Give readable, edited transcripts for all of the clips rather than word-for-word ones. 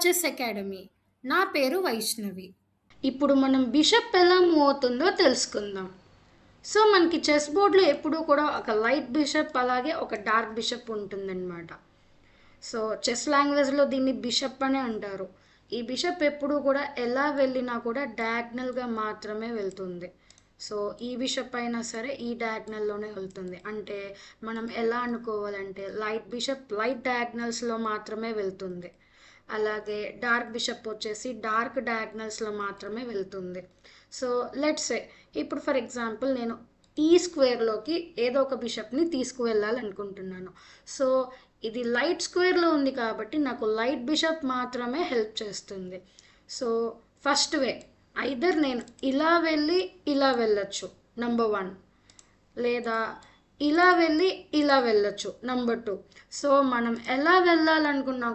Chess academy. నా పేరు వైష్ణవి. ఇప్పుడు మనం బిషప్ ఎలా మూవ్ అవుతుందో తెలుసుకుందాం. సో మనకి చెస్ బోర్డ్లో ఎప్పుడూ కూడా ఒక లైట్ బిషప్ అలాగే ఒక డార్క్ బిషప్ ఉంటుందన్నమాట. సో చెస్ లాంగ్వేజ్లో దీన్ని బిషప్ అనే అంటారు. ఈ బిషప్ ఎప్పుడూ కూడా ఎలా వెళ్ళినా కూడా డయాగ్నల్గా మాత్రమే వెళ్తుంది. సో ఈ బిషప్ అయినా సరే ఈ డయాగ్నల్లోనే వెళ్తుంది. అంటే మనం ఎలా అనుకోవాలంటే లైట్ బిషప్ లైట్ డయాగ్నల్స్లో మాత్రమే వెళ్తుంది, అలాగే డార్క్ బిషప్ వచ్చేసి డార్క్ డయాగ్నల్స్లో మాత్రమే వెళ్తుంది. సో లెట్స్ సే ఇప్పుడు ఫర్ ఎగ్జాంపుల్ నేను ఈ స్క్వేర్లోకి ఏదో ఒక బిషప్ని తీసుకువెళ్ళాలనుకుంటున్నాను. సో ఇది లైట్ స్క్వేర్లో ఉంది కాబట్టి నాకు లైట్ బిషప్ మాత్రమే హెల్ప్ చేస్తుంది. సో ఫస్ట్ వే ఐదర్ నేను ఇలా వెళ్ళి ఇలా వెళ్ళొచ్చు నంబర్ 1, లేదా ఇలా వెళ్ళి ఇలా వెళ్ళొచ్చు నంబర్ 2. సో మనం ఎలా వెళ్ళాలనుకున్నా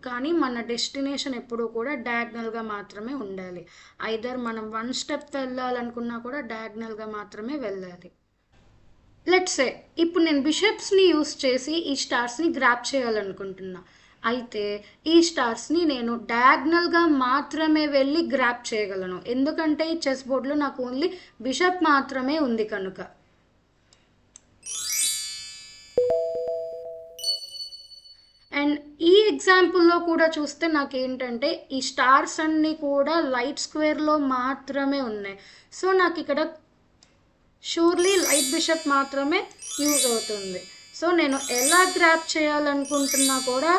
కానీ మన డెస్టినేషన్ ఎప్పుడూ కూడా డయాగ్నల్గా మాత్రమే ఉండాలి. ఐదర్ మనం 1 స్టెప్ వెళ్ళాలనుకున్నా కూడా డయాగ్నల్గా మాత్రమే వెళ్ళాలి. లెట్స్ సే ఇప్పుడు నేను బిషప్స్ని యూస్ చేసి ఈ స్టార్స్ని గ్రాప్ చేయాలనుకుంటున్నా. అయితే ఈ స్టార్స్ని నేను డయాగ్నల్గా మాత్రమే వెళ్ళి గ్రాప్ చేయగలను, ఎందుకంటే ఈ చెస్ బోర్డ్లో నాకు ఓన్లీ బిషప్ మాత్రమే ఉంది కనుక. అండ్ ఈ ఎగ్జాంపుల్లో కూడా చూస్తే నాకేంటంటే ఈ స్టార్స్ అన్నీ కూడా లైట్ స్క్వేర్లో మాత్రమే ఉన్నాయి. సో నాకు ఇక్కడ షూర్లీ లైట్ బిషప్ మాత్రమే యూజ్ అవుతుంది. సో నేను ఎలా గ్రాప్ చేయాలనుకుంటున్నా కూడా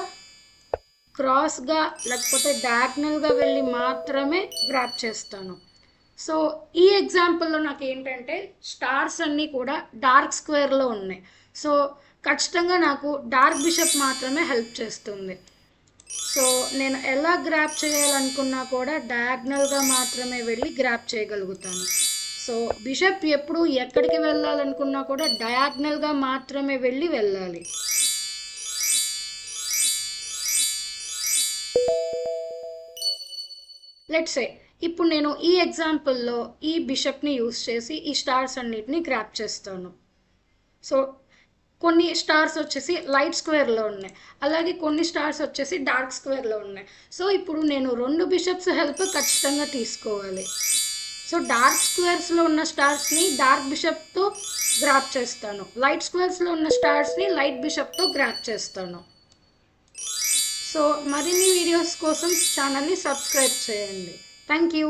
క్రాస్గా లేకపోతే డయాగ్నల్గా వెళ్ళి మాత్రమే గ్రాప్ చేస్తాను. సో ఈ ఎగ్జాంపుల్లో నాకు ఏంటంటే స్టార్స్ అన్నీ కూడా డార్క్ స్క్వేర్లో ఉన్నాయి. సో ఖచ్చితంగా నాకు డార్క్ బిషప్ మాత్రమే హెల్ప్ చేస్తుంది. సో నేను ఎలా గ్రాప్ చేయాలనుకున్నా కూడా డయాగ్నల్గా మాత్రమే వెళ్ళి గ్రాప్ చేయగలుగుతాను. సో బిషప్ ఎప్పుడు ఎక్కడికి వెళ్ళాలనుకున్నా కూడా డయాగ్నల్గా మాత్రమే వెళ్ళాలి. లెట్స్ సే ఇప్పుడు నేను ఈ ఎగ్జాంపుల్లో ఈ బిషప్ని యూస్ చేసి ఈ స్టార్స్ అన్నిటిని గ్రాప్ చేస్తాను. సో కొన్ని స్టార్స్ వచ్చేసి లైట్ స్క్వేర్లో ఉన్నాయి, అలాగే కొన్ని స్టార్స్ వచ్చేసి డార్క్ స్క్వేర్లో ఉన్నాయి. సో ఇప్పుడు నేను 2 బిషప్స్ హెల్ప్ ఖచ్చితంగా తీసుకోవాలి. సో డార్క్ స్క్వేర్స్లో ఉన్న స్టార్స్ని డార్క్ బిషప్తో గ్రాప్ చేస్తాను, లైట్ స్క్వేర్స్లో ఉన్న స్టార్స్ని లైట్ బిషప్తో గ్రాప్ చేస్తాను. సో మరిన్ని వీడియోస్ కోసం ఛానల్ని సబ్స్క్రైబ్ చేయండి. Thank you.